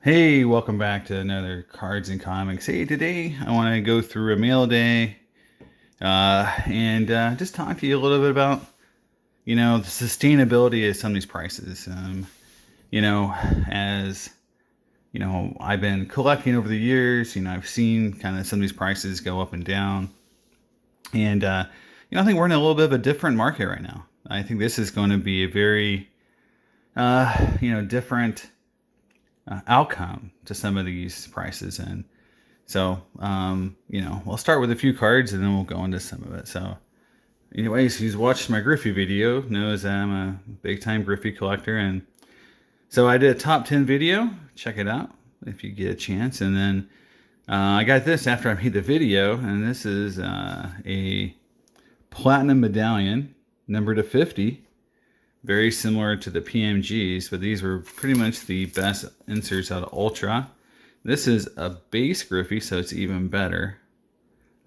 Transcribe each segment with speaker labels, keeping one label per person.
Speaker 1: Hey, welcome back to another Cards and Comics. Hey, today I want to go through a mail day and just talk to you a little bit about, the sustainability of some of these prices. As, I've been collecting over the years, I've seen kind of some of these prices go up and down. And, I think we're in a little bit of a different market right now. I think this is going to be a very, different outcome to some of these prices. And so, we'll start with a few cards and then we'll go into some of it. So anyways, who's watched my Griffey video knows that I'm a big time Griffey collector. And so I did a top 10 video. Check it out if you get a chance. And then I got this after I made the video, and this is a platinum medallion numbered to 50. Very similar to the PMGs, but these were pretty much the best inserts out of Ultra. This is a base Griffey, so it's even better.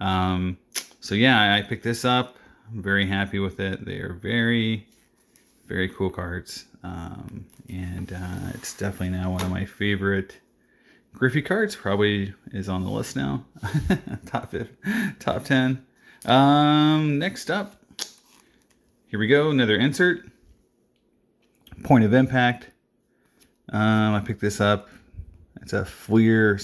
Speaker 1: So yeah, I picked this up. I'm very happy with it. They are very, very cool cards. And it's definitely now one of my favorite Griffey cards. Probably is on the list now. top 10. Next up, here we go. Another insert. Point of Impact. I picked this up. It's a Fleer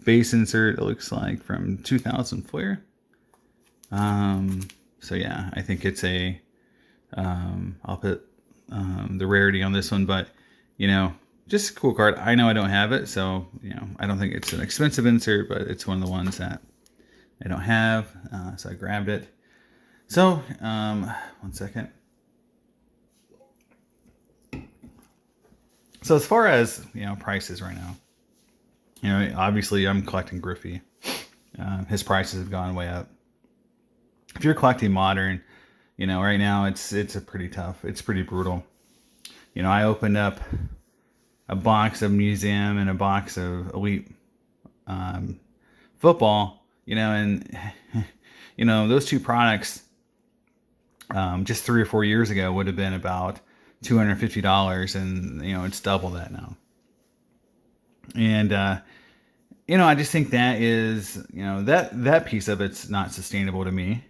Speaker 1: base insert, it looks like, from 2000 Fleer. So yeah, I think it's a, I'll put the rarity on this one, but, just a cool card. I know I don't have it, so, I don't think it's an expensive insert, but it's one of the ones that I don't have, so I grabbed it. So, one second. So as far as, prices right now, obviously I'm collecting Griffey. His prices have gone way up. If you're collecting modern, right now it's a pretty tough, it's pretty brutal. I opened up a box of museum and a box of elite football, and, those two products just 3 or 4 years ago would have been about $250, and it's double that now. And I just think that is, that piece of it's not sustainable to me,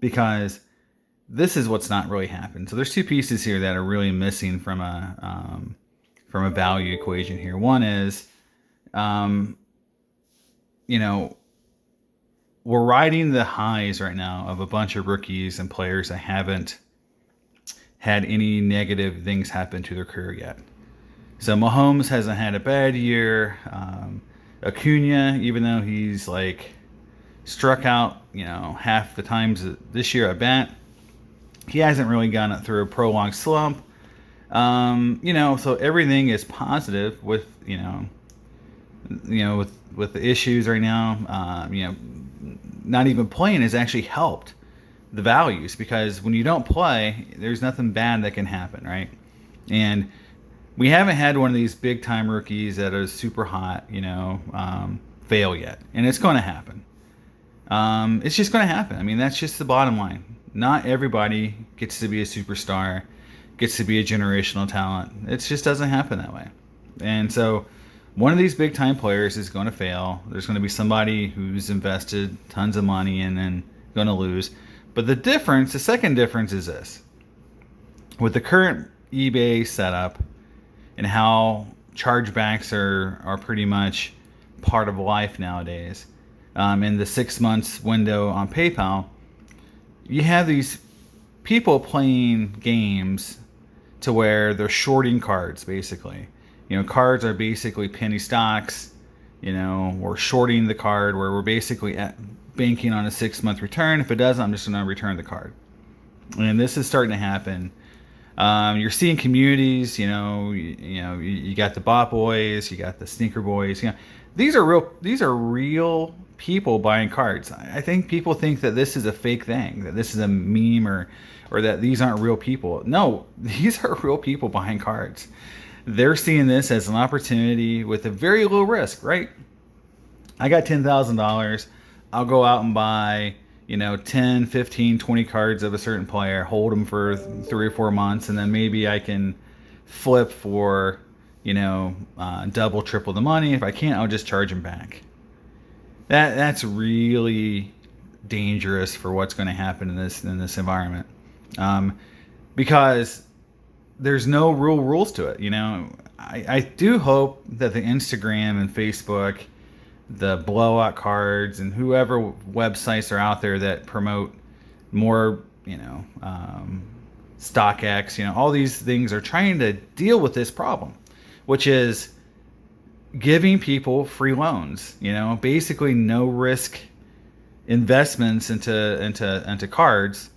Speaker 1: because this is what's not really happened. So there's two pieces here that are really missing from a value equation here. One is, we're riding the highs right now of a bunch of rookies and players that haven't had any negative things happen to their career yet. So Mahomes hasn't had a bad year. Acuna, even though he's struck out, half the times this year at bat, he hasn't really gone through a prolonged slump. So everything is positive with, with the issues right now. Not even playing has actually helped the values, because when you don't play, there's nothing bad that can happen, right? And we haven't had one of these big time rookies that are super hot, fail yet, and it's going to happen. It's just going to happen. I mean, that's just the bottom line. Not everybody gets to be a superstar, gets to be a generational talent. It just doesn't happen that way. And so one of these big time players is going to fail. There's going to be somebody who's invested tons of money and then going to lose. But the second difference is this. With the current eBay setup and how chargebacks are pretty much part of life nowadays, in the 6 months window on PayPal, you have these people playing games to where they're shorting cards, basically. Cards are basically penny stocks. We're shorting the card, where we're basically banking on a 6 month return. If it doesn't, I'm just going to return the card. And this is starting to happen. You're seeing communities, you got the bot boys, you got the sneaker boys. These are real people buying cards. I think people think that this is a fake thing, that this is a meme, or that these aren't real people. No, these are real people buying cards. They're seeing this as an opportunity with a very low risk, right? I got $10,000. I'll go out and buy, 10, 15, 20 cards of a certain player, hold them for 3 or 4 months, and then maybe I can flip for, double, triple the money. If I can't, I'll just charge them back. That's really dangerous for what's going to happen in this environment, because there's no real rules to it. I do hope that the Instagram and Facebook, the blowout cards, and whoever websites are out there that promote more, StockX, all these things are trying to deal with this problem, which is giving people free loans, basically no risk investments into cards.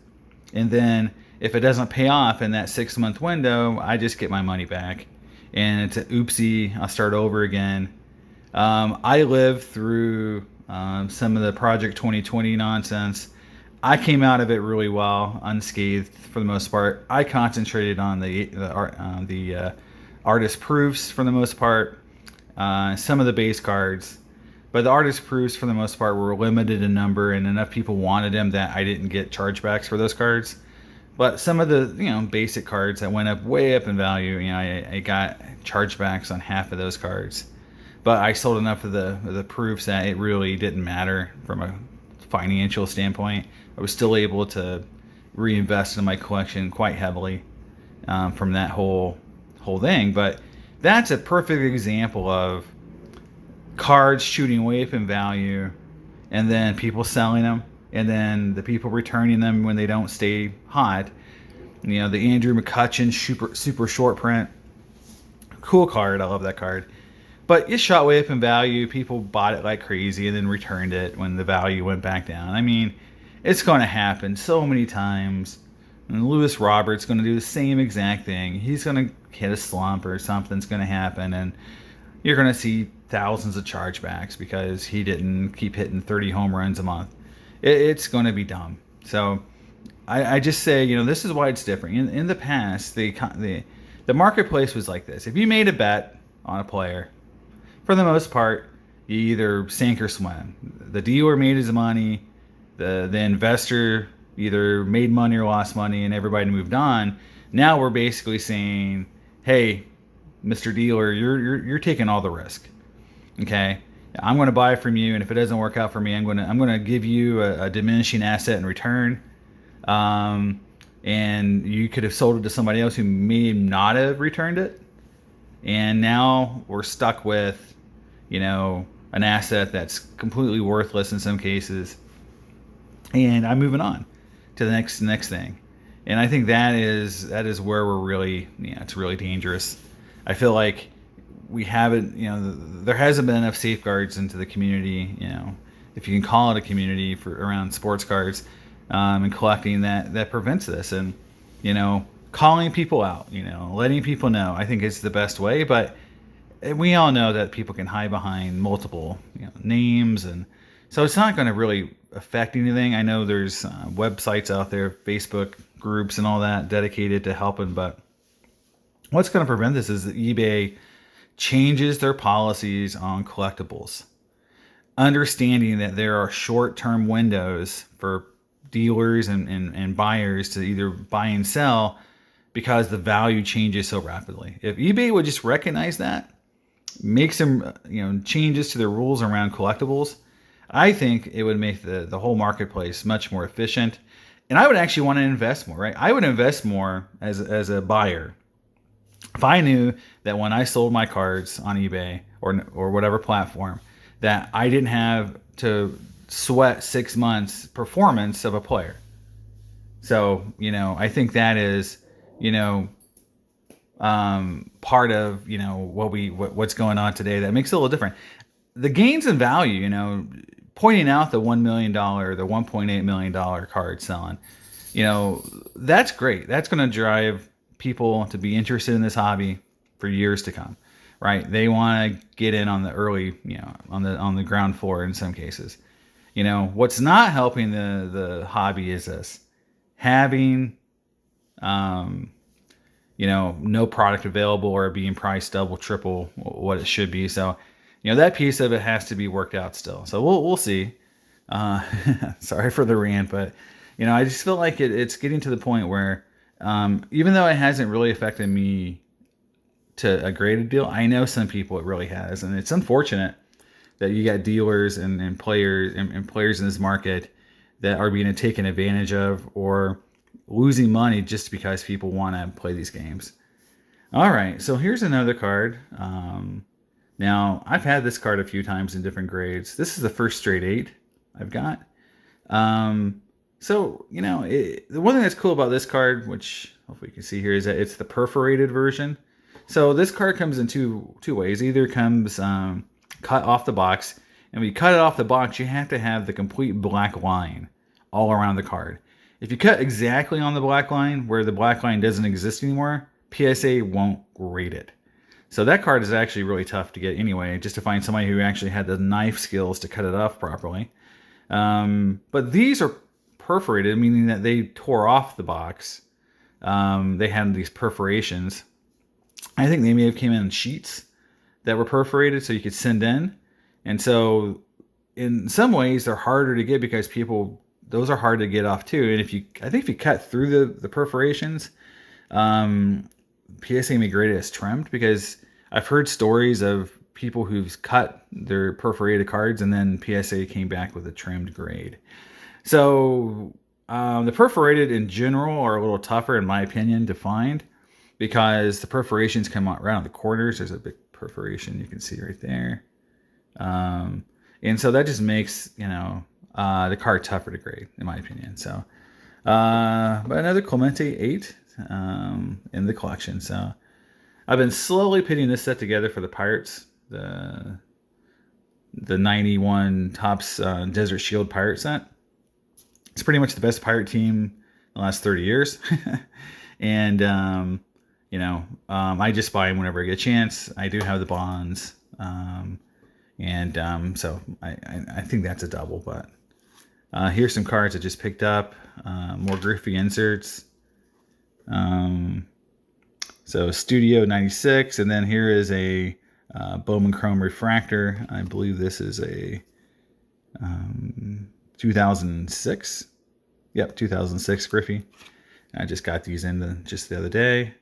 Speaker 1: And then if it doesn't pay off in that 6-month window, I just get my money back. And it's an oopsie, I'll start over again. I lived through some of the Project 2020 nonsense. I came out of it really well, unscathed for the most part. I concentrated on the artist proofs for the most part, some of the base cards, but the artist proofs for the most part were limited in number, and enough people wanted them that I didn't get chargebacks for those cards. But some of the basic cards that went up way up in value, I got chargebacks on half of those cards. But I sold enough of the proofs that it really didn't matter from a financial standpoint. I was still able to reinvest in my collection quite heavily from that whole thing. But that's a perfect example of cards shooting way up in value, and then people selling them, and then the people returning them when they don't stay hot. The Andrew McCutcheon super short print, cool card. I love that card. But it shot way up in value. People bought it like crazy and then returned it when the value went back down. I mean, it's going to happen so many times. And Lewis Roberts going to do the same exact thing. He's going to hit a slump or something's going to happen, and you're going to see thousands of chargebacks because he didn't keep hitting 30 home runs a month. It's going to be dumb. So I just say, this is why it's different. In the past, the marketplace was like this. If you made a bet on a player, for the most part, you either sink or swim. The dealer made his money, the investor either made money or lost money, and everybody moved on. Now we're basically saying, hey, Mr. Dealer, you're taking all the risk. Okay, I'm going to buy from you, and if it doesn't work out for me, I'm going to give you a diminishing asset in return. And you could have sold it to somebody else who may not have returned it. And now we're stuck with, an asset that's completely worthless in some cases. And I'm moving on to the next thing. And I think that is where we're really, it's really dangerous. I feel like we haven't, there hasn't been enough safeguards into the community, if you can call it a community around sports cards, and collecting that prevents this. And, calling people out, letting people know, I think is the best way. But we all know that people can hide behind multiple names, and so it's not going to really affect anything. I know there's websites out there, Facebook groups and all that dedicated to helping, but what's going to prevent this is that eBay changes their policies on collectibles, understanding that there are short-term windows for dealers and buyers to either buy and sell because the value changes so rapidly. If eBay would just recognize that, make some changes to the rules around collectibles, I think it would make the whole marketplace much more efficient. And I would actually want to invest more, right? I would invest more as a buyer if I knew that when I sold my cards on eBay or whatever platform, that I didn't have to sweat 6 months performance of a player. So, I think that is, part of, what's going on today that makes it a little different. The gains in value, pointing out the $1 million, the $1.8 million card selling, that's great. That's going to drive people to be interested in this hobby for years to come, right? They want to get in on the early, on the ground floor in some cases. What's not helping the hobby is this: having, no product available or being priced double, triple what it should be. So, that piece of it has to be worked out still. So we'll see. Sorry for the rant, but I just feel like it's getting to the point where, even though it hasn't really affected me to a graded deal. I know some people it really has, and it's unfortunate that you got dealers and players and players in this market that are being taken advantage of or losing money just because people want to play these games. All right, so here's another card. Now, I've had this card a few times in different grades. This is the first straight 8 I've got. So, you know, the one thing that's cool about this card, which hopefully you can see here, is that it's the perforated version. So this card comes in two ways. Either comes cut off the box, and when you cut it off the box, you have to have the complete black line all around the card. If you cut exactly on the black line where the black line doesn't exist anymore, PSA won't grade it. So that card is actually really tough to get anyway, just to find somebody who actually had the knife skills to cut it off properly. But these are perforated, meaning that they tore off the box. They had these perforations. I think they may have came in sheets that were perforated so you could send in. And so in some ways they're harder to get because those are hard to get off too. And I think if you cut through the perforations, PSA may grade it as trimmed, because I've heard stories of people who've cut their perforated cards and then PSA came back with a trimmed grade. So the perforated in general are a little tougher, in my opinion, to find, because the perforations come out right on the corners. There's a big perforation you can see right there. And so that just makes, the card tougher to grade, in my opinion. So, but another Clemente 8 in the collection. So I've been slowly putting this set together for the Pirates, the 91 Topps Desert Shield Pirate set. It's pretty much the best Pirate team in the last 30 years. And, I just buy them whenever I get a chance. I do have the bonds. So I think that's a double. But here's some cards I just picked up. More Griffin inserts. So Studio 96. And then here is a Bowman Chrome Refractor. I believe this is a 2006. Yep, 2006 Griffey. I just got these in just the other day.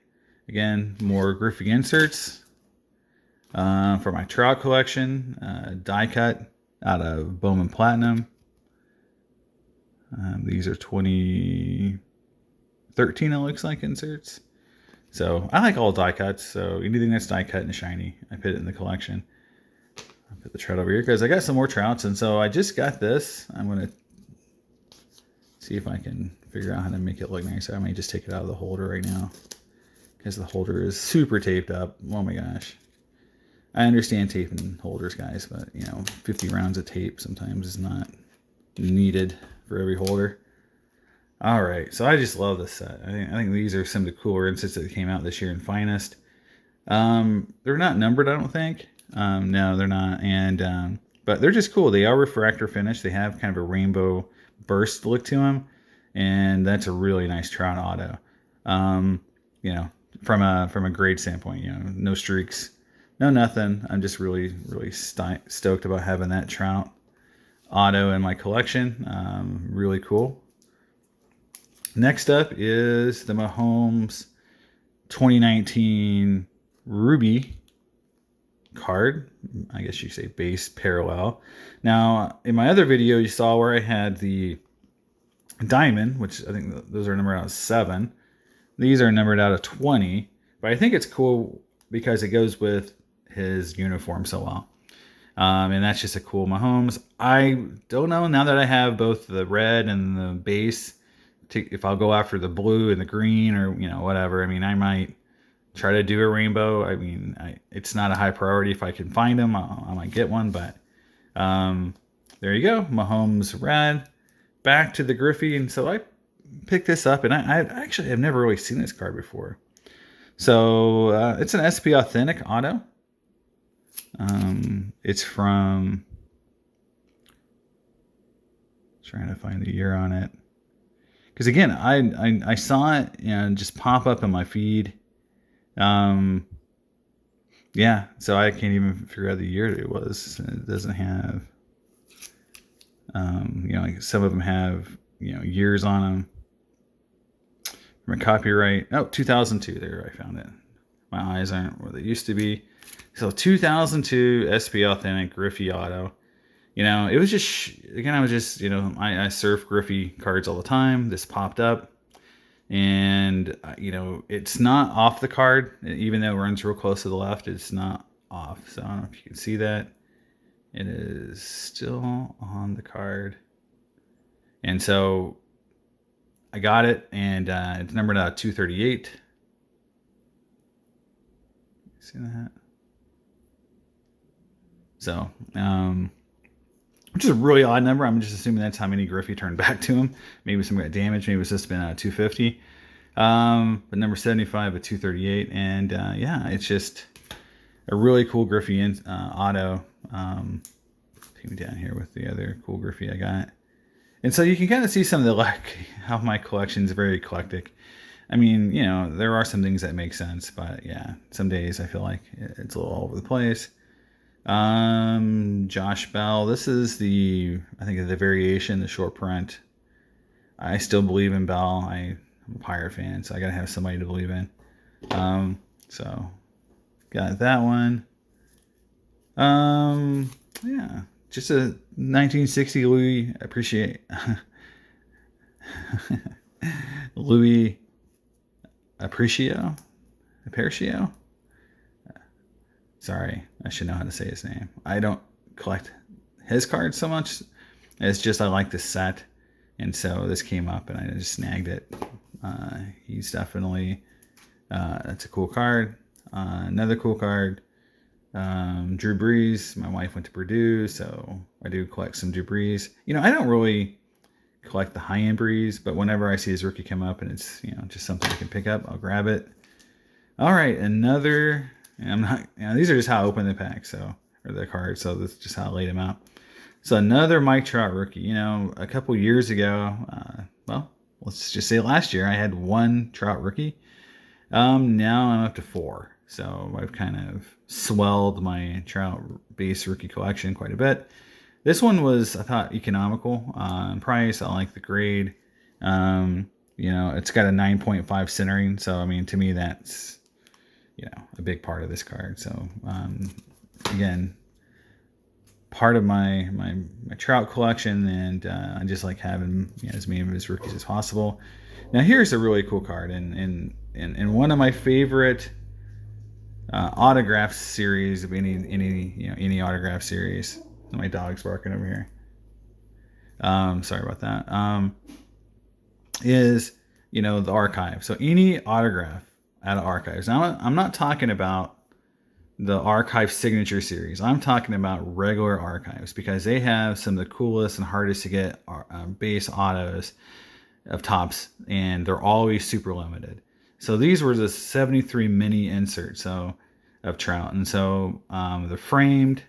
Speaker 1: Again, more Griffey inserts for my Trout collection. Die cut out of Bowman Platinum. These are 2013, it looks like, inserts. So I like all die cuts. So anything that's die cut and shiny, I put it in the collection. I'll put the Trout over here because I got some more Trouts. And so I just got this. I'm going to see if I can figure out how to make it look nice. I may just take it out of the holder right now because the holder is super taped up. Oh my gosh. I understand taping holders, guys, but 50 rounds of tape sometimes is not needed for every holder. All right, so I just love this set. I think these are some of the cooler inserts that came out this year in Finest. They're not numbered, I don't think. No, they're not. And but they're just cool. They are refractor finish. They have kind of a rainbow burst look to them, and that's a really nice Trout auto. From a grade standpoint, no streaks, no nothing. I'm just really stoked about having that Trout auto in my collection. Really cool. Next up is the Mahomes 2019 Ruby card. I guess you say base parallel. Now, in my other video, you saw where I had the diamond, which I think those are numbered out of 7. These are numbered out of 20. But I think it's cool because it goes with his uniform so well. And that's just a cool Mahomes. I don't know, now that I have both the red and the base, if I'll go after the blue and the green or whatever. I mean, I might try to do a rainbow. I mean, it's not a high priority. If I can find them, I might get one. But there you go, Mahomes red. Back to the Griffey, and so I picked this up, and I actually have never really seen this card before. So it's an SP Authentic auto. It's from, trying to find the year on it. Because again, I saw it and just pop up in my feed. Yeah, so I can't even figure out the year it was. It doesn't have, like some of them have, years on them. From a copyright, 2002. There, I found it. My eyes aren't where they used to be. So 2002 SP Authentic Griffey Auto. It was just, again, I was just, I surf Griffey cards all the time. This popped up. And, it's not off the card. Even though it runs real close to the left, it's not off. So I don't know if you can see that. It is still on the card. And so I got it, and it's numbered out 238. See that? So, which is a really odd number. I'm just assuming that's how many Griffey turned back to him. Maybe some got damaged. Maybe it's just been 250. But number 75 at 238. And yeah, it's just a really cool Griffey auto. Take me down here with the other cool Griffey I got. And so you can kind of see some of the how my collection is very eclectic. I mean, there are some things that make sense, but yeah, some days I feel like it's a little all over the place. Josh Bell. This is I think the variation, the short print. I still believe in Bell. I'm a Pirate fan, so I gotta have somebody to believe in. So got that one. Yeah, just a 1960 Louis Louis Aparicio. Sorry, I should know how to say his name. I don't collect his cards so much. It's just I like this set, and so this came up, and I just snagged it. He's definitely that's a cool card. Another cool card. Drew Brees. My wife went to Purdue, so I do collect some Drew Brees. I don't really collect the high-end Brees, but whenever I see his rookie come up and it's just something I can pick up, I'll grab it. All right, another. I'm not. These are just how I open the pack, or the cards. So that's just how I laid them out. So another Mike Trout rookie. A couple years ago. Well, let's just say last year I had one Trout rookie. Now I'm up to 4. So I've kind of swelled my Trout base rookie collection quite a bit. This one was, I thought, economical in price. I like the grade. It's got a 9.5 centering. So, I mean, to me, that's, a big part of this card. So, again, part of my Trout collection, and I just like having as many of his rookies as possible. Now, here's a really cool card, and one of my favorite autograph series of any autograph series. My dog's barking over here. Sorry about that. Is the archive. So any autograph out of archives. Now I'm not talking about the archive signature series. I'm talking about regular archives, because they have some of the coolest and hardest to get base autos of Topps, and they're always super limited. So these were the 73 mini inserts of Trout, and so they're framed.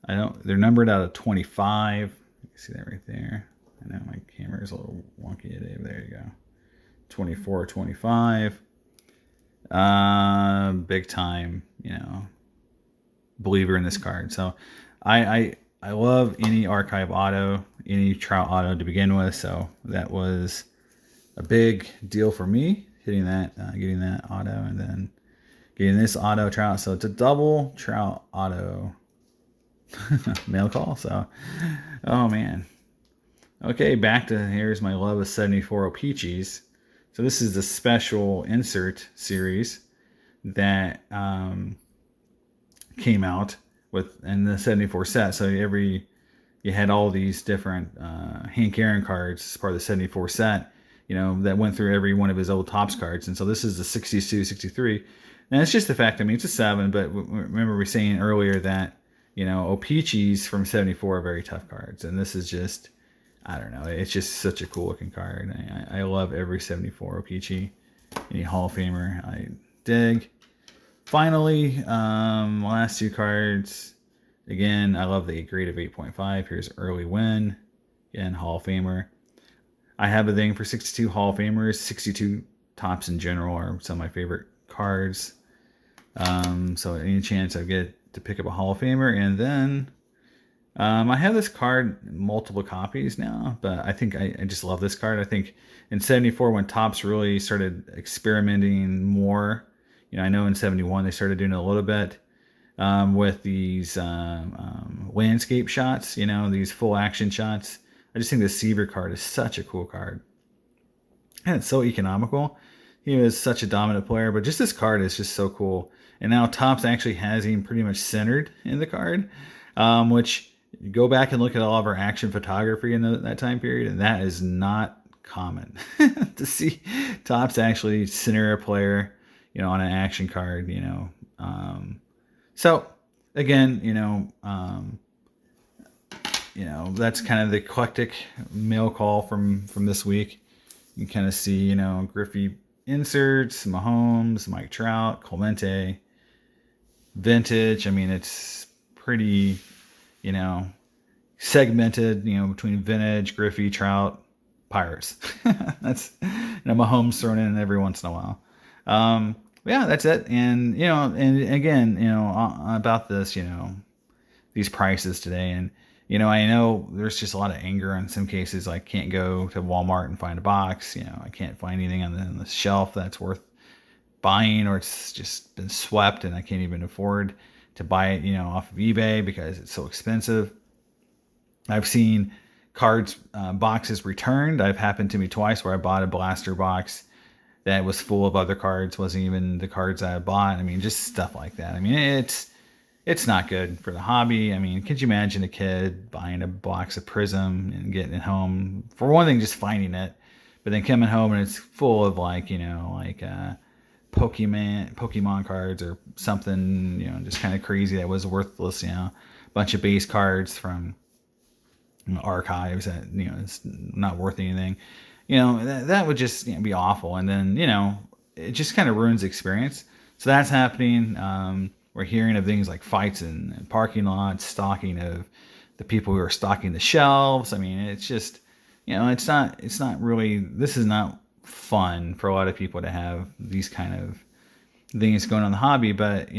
Speaker 1: They're numbered out of 25. You can see that right there. I know my camera is a little wonky today, but there you go. 24, 25. Big time, believer in this card. So I love any archive auto, any Trout auto to begin with. So that was a big deal for me, getting that auto, and then getting this auto Trout. So it's a double Trout auto mail call. So, oh man. Okay, back to here's my love of 74 Peaches. So this is the special insert series that came out in the 74 set. So you had all these different Hank Aaron cards as part of the 74 set, that went through every one of his old Topps cards. And so this is the 62, 63. And it's just the fact, it's a 7, but remember we saying earlier that, O-Pee-Chees from 74 are very tough cards. And this is just, I don't know, it's just such a cool looking card. I love every 74 O-Pee-Chee. Any Hall of Famer I dig. Finally, last 2 cards. Again, I love the grade of 8.5. Here's Early Win. Again, Hall of Famer. I have a thing for 62 Hall of Famers. 62 Topps in general are some of my favorite cards. So any chance I get to pick up a Hall of Famer. And then I have this card in multiple copies now, but I think I just love this card. I think in 74, when Topps really started experimenting more, I know in 71 they started doing it a little bit with these landscape shots, these full action shots. I just think the Seaver card is such a cool card. And it's so economical. He was such a dominant player, but just this card is just so cool. And now Topps actually has him pretty much centered in the card, which you go back and look at all of our action photography in that time period, and that is not common to see Topps actually center a player, on an action card, So again, that's kind of the eclectic mail call from this week. You kind of see, Griffey inserts, Mahomes, Mike Trout, Clemente, vintage. I mean, it's pretty, segmented, between vintage, Griffey, Trout, Pirates. That's, Mahomes thrown in every once in a while. Yeah, that's it. And, and again, about this, these prices today. And, I know there's just a lot of anger in some cases. I can't go to Walmart and find a box. I can't find anything on the shelf that's worth buying, or it's just been swept and I can't even afford to buy it, off of eBay because it's so expensive. I've seen cards, boxes returned. I've happened to me twice where I bought a blaster box that was full of other cards, wasn't even the cards I bought. I mean, just stuff like that. I mean, it's not good for the hobby. I mean, could you imagine a kid buying a box of Prism and getting it home? For one thing, just finding it, but then coming home and it's full of Pokemon cards or something, just kind of crazy that was worthless, a bunch of base cards from archives that, it's not worth anything. That would just be awful. And then, it just kind of ruins the experience. So that's happening. We're hearing of things like fights in parking lots, stalking of the people who are stocking the shelves. I mean, it's just, it's not really, this is not fun for a lot of people to have these kind of things going on in the hobby. But,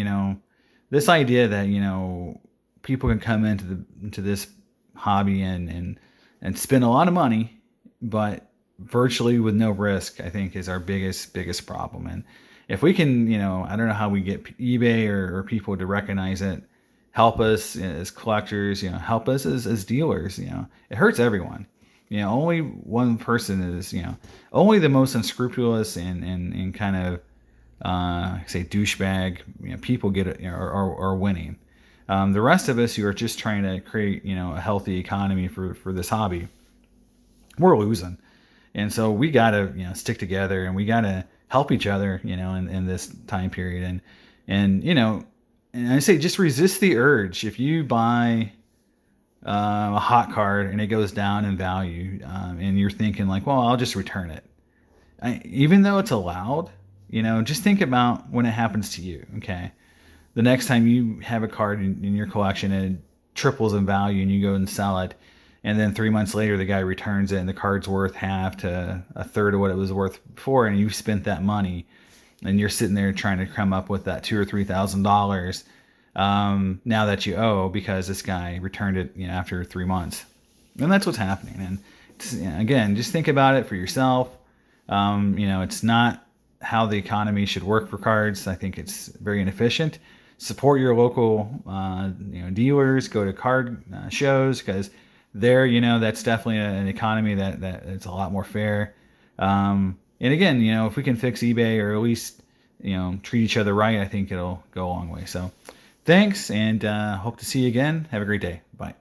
Speaker 1: this idea that, people can come into this hobby and spend a lot of money, but virtually with no risk, I think is our biggest problem. And if we can, I don't know how we get eBay or people to recognize it, help us as collectors, help us as dealers. It hurts everyone. Only one person is, only the most unscrupulous and kind of say douchebag, people get it, are winning. The rest of us who are just trying to create, a healthy economy for this hobby, we're losing. And so we got to, stick together, and we got to help each other, in this time period. And I say, just resist the urge. If you buy a hot card and it goes down in value, and you're thinking like, well, I'll just return it. Even though it's allowed, just think about when it happens to you. Okay. The next time you have a card in your collection and it triples in value and you go and sell it, and then 3 months later, the guy returns it and the card's worth half to a third of what it was worth before, and you spent that money, and you're sitting there trying to come up with that $2,000 or $3,000 now that you owe because this guy returned it, after 3 months, and that's what's happening. And again, just think about it for yourself. It's not how the economy should work for cards. I think it's very inefficient. Support your local, dealers. Go to card shows because there, that's definitely an economy that it's a lot more fair. And again, if we can fix eBay or at least, treat each other right, I think it'll go a long way. So thanks, and hope to see you again. Have a great day. Bye.